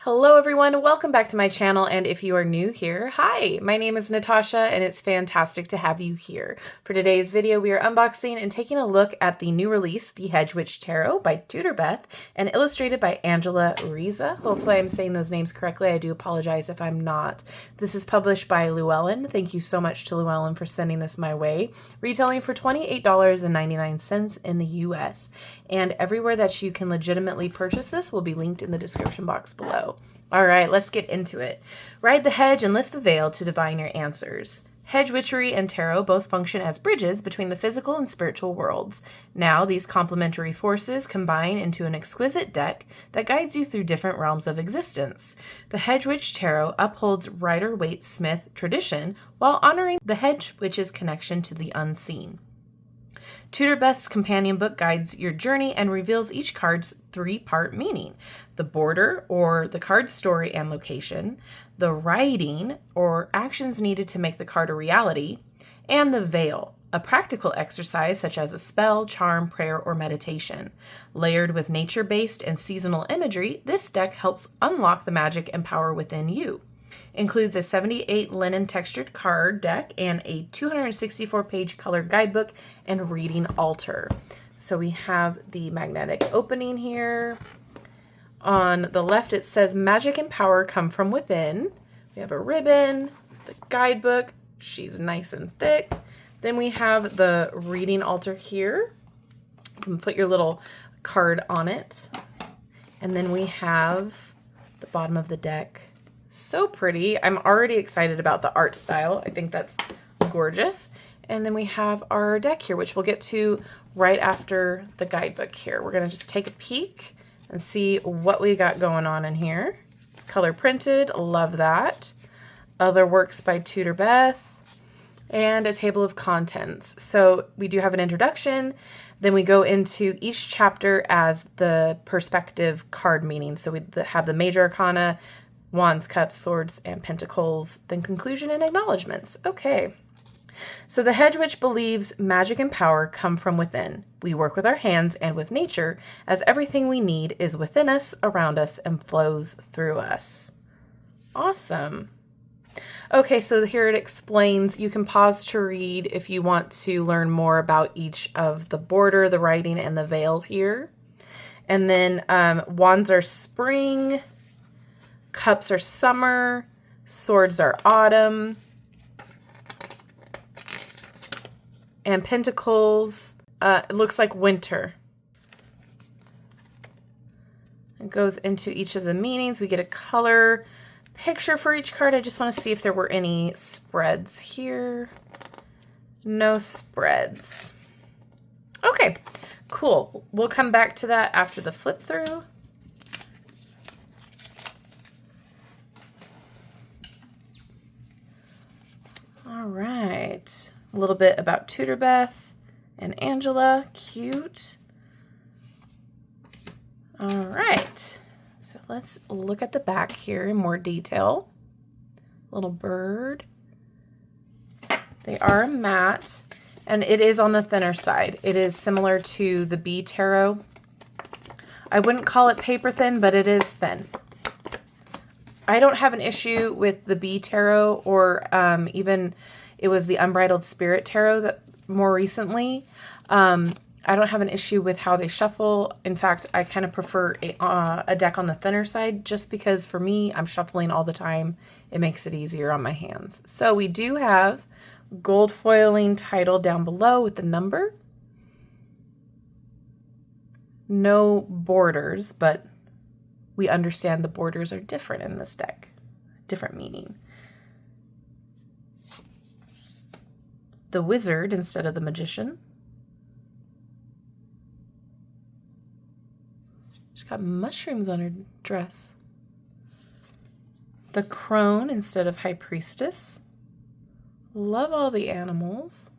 Hello everyone, welcome back to my channel, and if you are new here, hi, my name is Natasha and it's fantastic to have you here. For today's video, we are unboxing and taking a look at the new release, the Hedgewitch Tarot by Tudorbeth and illustrated by Angela Rizza. Hopefully I'm saying those names correctly. I do apologize if I'm not. This is published by Llewellyn. Thank you so much to Llewellyn for sending this my way. Retailing for $28.99 in the US. And everywhere that you can legitimately purchase this will be linked in the description box below. All right, let's get into it. Ride the hedge and lift the veil to divine your answers. Hedge witchery and tarot both function as bridges between the physical and spiritual worlds. Now, these complementary forces combine into an exquisite deck that guides you through different realms of existence. The Hedgewitch Tarot upholds Rider-Waite-Smith tradition while honoring the hedge witch's connection to the unseen. Tudorbeth's companion book guides your journey and reveals each card's three-part meaning: the border, or the card's story and location, the writing, or actions needed to make the card a reality, and the veil, a practical exercise such as a spell, charm, prayer, or meditation. Layered with nature-based and seasonal imagery, this deck helps unlock the magic and power within you. Includes a 78 linen textured card deck and a 264-page color guidebook and reading altar. So we have the magnetic opening here. On the left it says magic and power come from within. We have a ribbon, the guidebook, she's nice and thick. Then we have the reading altar here. You can put your little card on it. And then we have the bottom of the deck. So pretty. I'm already excited about the art style. I think that's gorgeous. And then we have our deck here, which we'll get to right after the guidebook here. We're going to just take a peek and see what we got going on in here. It's color printed. Love that. Other works by Tudorbeth. And a table of contents. So we do have an introduction. Then we go into each chapter as the perspective card meaning. So we have the major arcana, Wands, Cups, Swords, and Pentacles, then conclusion and acknowledgments. Okay. So the Hedge Witch believes magic and power come from within. We work with our hands and with nature, as everything we need is within us, around us, and flows through us. Awesome. Okay, so here it explains. You can pause to read if you want to learn more about each of the border, the writing, and the veil here. And then wands are spring. Cups are summer, swords are autumn, and pentacles, it looks like winter. It goes into each of the meanings. We get a color picture for each card. I just want to see if there were any spreads here. No spreads. Okay, cool. We'll come back to that after the flip through. All right, a little bit about Tudorbeth and Angela, cute. All right, so let's look at the back here in more detail. Little bird. They are matte, and it is on the thinner side. It is similar to the Bee Tarot. I wouldn't call it paper thin, but it is thin. I don't have an issue with the Bee Tarot, or even it was the Unbridled Spirit Tarot that more recently. I don't have an issue with how they shuffle. In fact, I kind of prefer a deck on the thinner side, just because for me, I'm shuffling all the time. It makes it easier on my hands. So we do have gold foiling title down below with the number. No borders, but we understand the borders are different in this deck. Different meaning. The wizard instead of the magician. She's got mushrooms on her dress. The crone instead of high priestess. Love all the animals.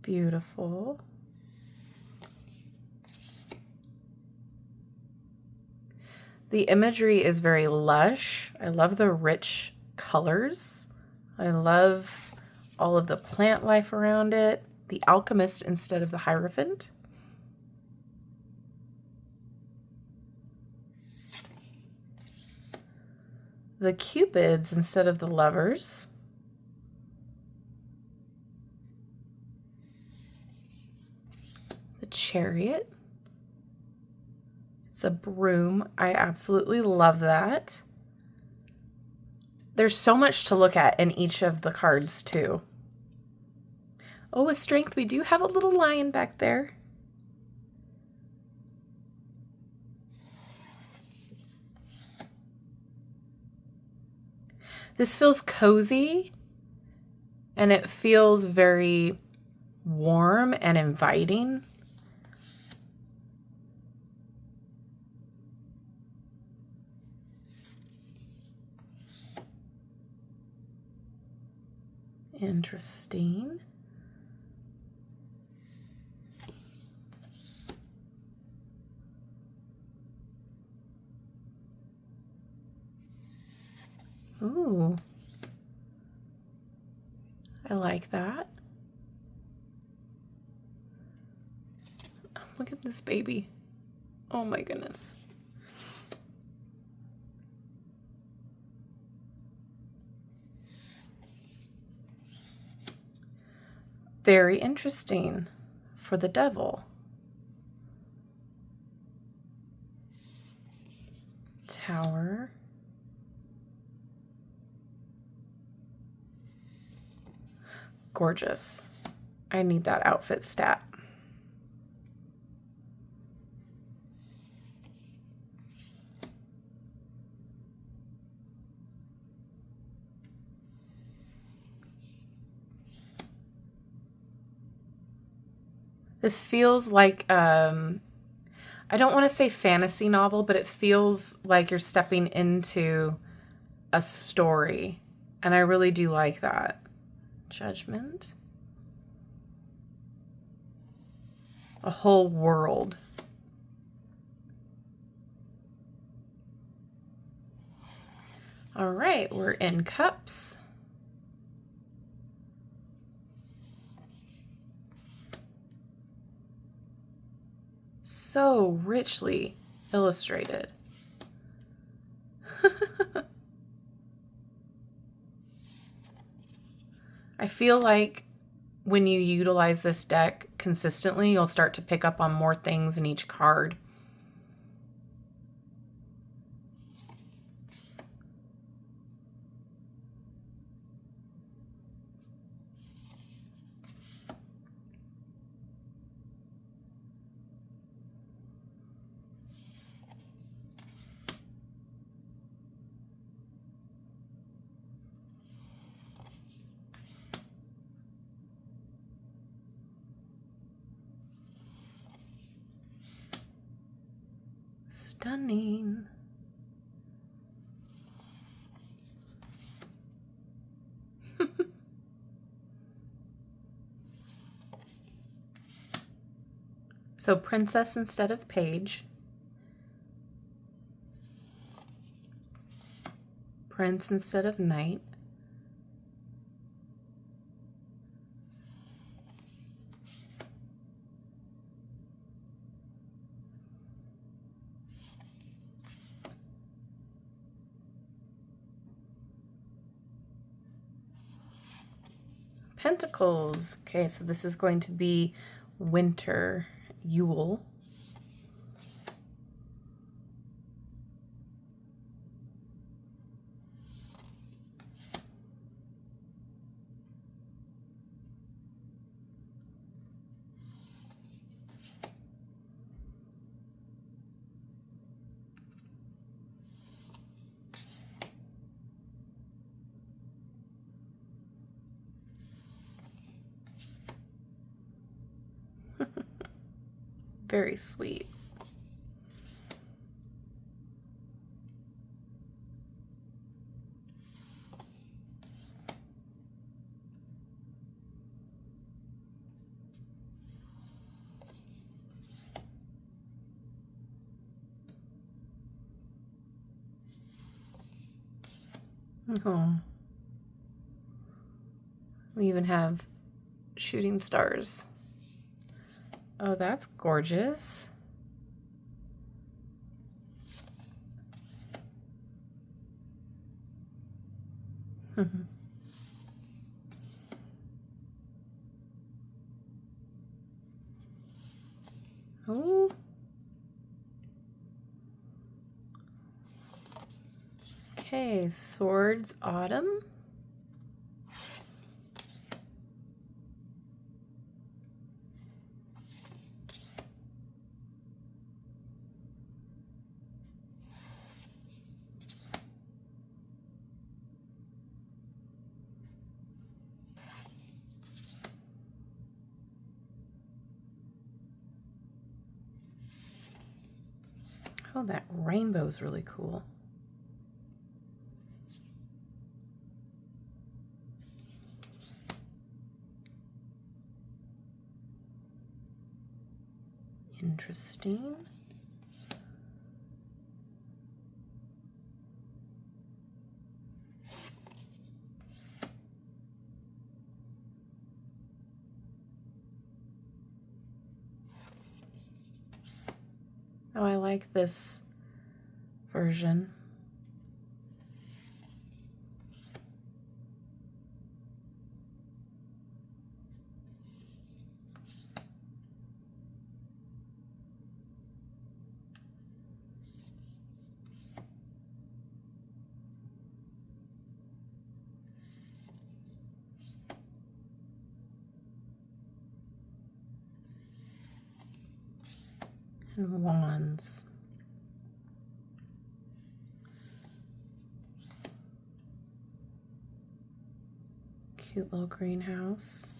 Beautiful. The imagery is very lush. I love the rich colors. I love all of the plant life around it. the Alchemist instead of the Hierophant. The Cupids instead of the Lovers. The Chariot. It's a broom. I absolutely love that. There's so much to look at in each of the cards too. Oh, with Strength, we do have a little lion back there. This feels cozy, and it feels very warm and inviting. Interesting. Ooh. I like that. Oh, look at this baby. Oh my goodness. Very interesting for the Devil. Tower. Gorgeous. I need that outfit stat. This feels like, I don't want to say fantasy novel, but it feels like you're stepping into a story. And I really do like that. Judgment. A whole world. All right, we're in Cups. So richly illustrated. I feel like when you utilize this deck consistently, you'll start to pick up on more things in each card. Stunning. So Princess instead of Page. Prince instead of Knight. Pentacles. Okay, so this is going to be Winter, Yule. Very sweet. Oh. We even have shooting stars. Oh, that's gorgeous. Oh. Okay, Swords Autumn. Oh, that rainbow's really cool. Interesting. Oh, I like this version. And wands. Cute little greenhouse.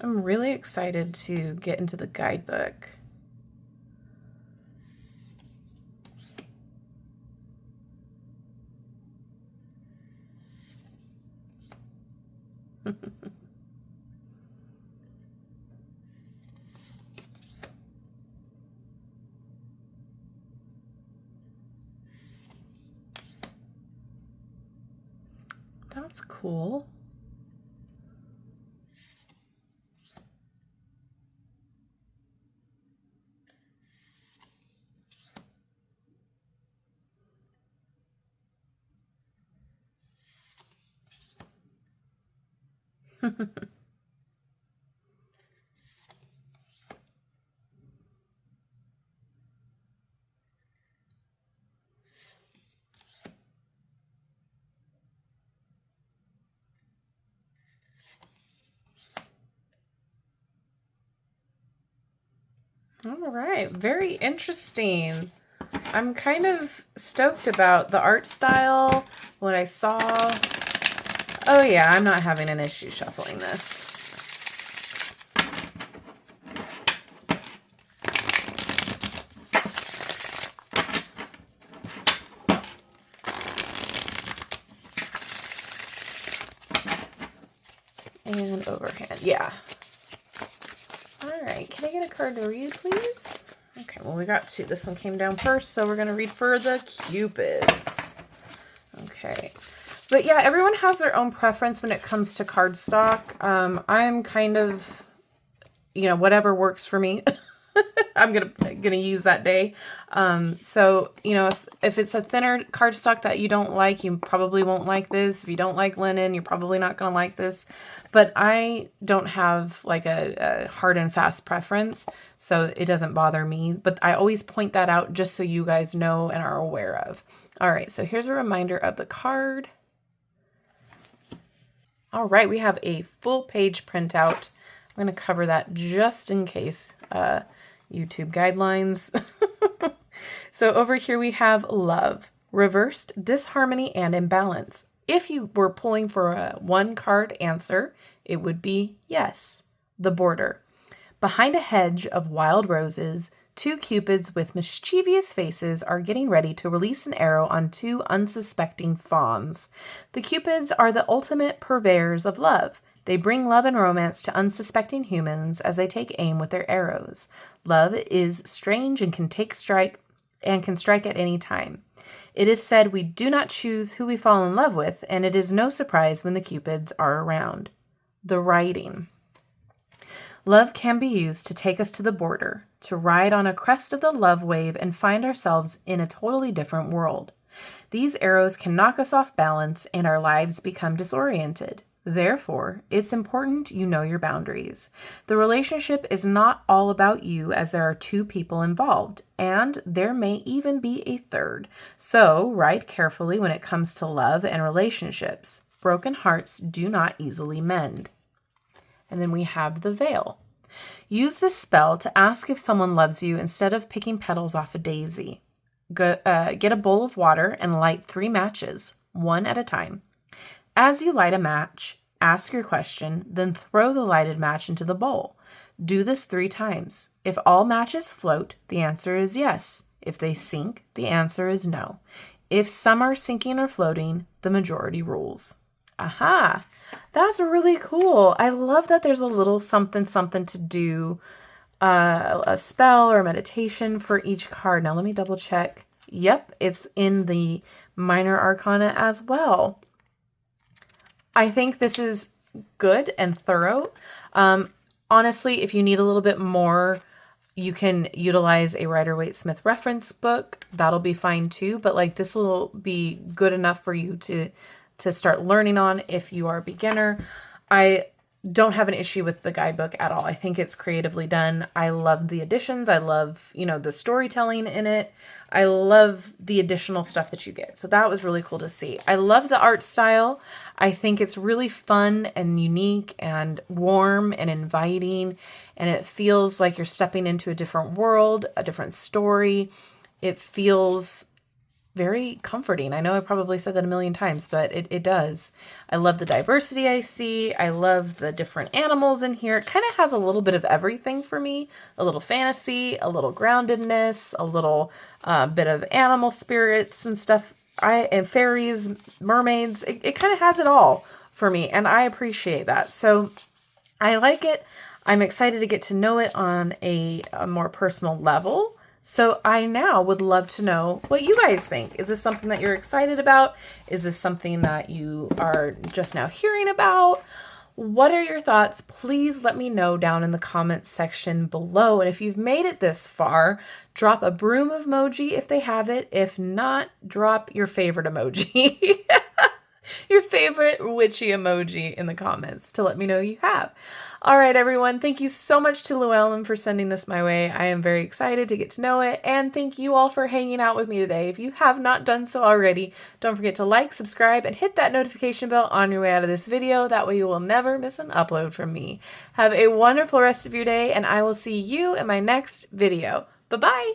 I'm really excited to get into the guidebook. That's cool. All right, very interesting. I'm kind of stoked about the art style, what I saw. Oh yeah, I'm not having an issue shuffling this. And overhand, yeah. All right, can I get a card to read, please? Okay, well, we got two. This one came down first, so we're going to read for the Cupids. Okay. But yeah, everyone has their own preference when it comes to cardstock. I'm kind of, you know, whatever works for me. I'm gonna use that day. So, you know, if it's a thinner cardstock that you don't like, you probably won't like this. If you don't like linen, you're probably not gonna like this. But I don't have like a hard and fast preference, so it doesn't bother me. But I always point that out just so you guys know and are aware of. All right, so here's a reminder of the card. All right, we have a full page printout. I'm going to cover that just in case YouTube guidelines. So over here we have love, reversed, disharmony, and imbalance. If you were pulling for a one card answer, it would be yes, the border. Behind a hedge of wild roses, two cupids with mischievous faces are getting ready to release an arrow on two unsuspecting fawns. The cupids are the ultimate purveyors of love. They bring love and romance to unsuspecting humans as they take aim with their arrows. Love is strange and can take strike and can strike at any time. It is said we do not choose who we fall in love with, and it is no surprise when the Cupids are around. The writing. Love can be used to take us to the border, to ride on a crest of the love wave and find ourselves in a totally different world. These arrows can knock us off balance and our lives become disoriented. Therefore, it's important you know your boundaries. The relationship is not all about you, as there are two people involved, and there may even be a third. So, ride carefully when it comes to love and relationships. Broken hearts do not easily mend. And then we have the veil. Use this spell to ask if someone loves you instead of picking petals off a daisy. Get a bowl of water and light 3 matches, one at a time. As you light a match, ask your question, then throw the lighted match into the bowl. Do this 3 times. If all matches float, the answer is yes. If they sink, the answer is no. If some are sinking or floating, the majority rules. Aha! That's really cool. I love that there's a little something to do, a spell or a meditation for each card. Now let me double check. Yep, it's in the minor arcana as well. I think this is good and thorough. Honestly, if you need a little bit more, you can utilize a Rider-Waite-Smith reference book. That'll be fine too. But like this will be good enough for you to start learning on if you are a beginner. I don't have an issue with the guidebook at all. I think it's creatively done. I love the additions. I love, the storytelling in it. I love the additional stuff that you get. So that was really cool to see. I love the art style. I think it's really fun and unique and warm and inviting. And it feels like you're stepping into a different world, a different story. It feels very comforting. I know I probably said that a million times, but it does. I love the diversity I see. I love the different animals in here. It kind of has a little bit of everything for me. A little fantasy, a little groundedness, a little bit of animal spirits and stuff. And fairies, mermaids. It kind of has it all for me, and I appreciate that. So I like it. I'm excited to get to know it on a more personal level. So I now would love to know what you guys think. Is this something that you're excited about? Is this something that you are just now hearing about? What are your thoughts? Please let me know down in the comments section below. And if you've made it this far, drop a broom emoji if they have it. If not, drop your favorite emoji. Your favorite witchy emoji in the comments to let me know you have. All right, everyone. Thank you so much to Llewellyn for sending this my way. I am very excited to get to know it. And thank you all for hanging out with me today. If you have not done so already, don't forget to like, subscribe, and hit that notification bell on your way out of this video. That way you will never miss an upload from me. Have a wonderful rest of your day, and I will see you in my next video. Bye-bye.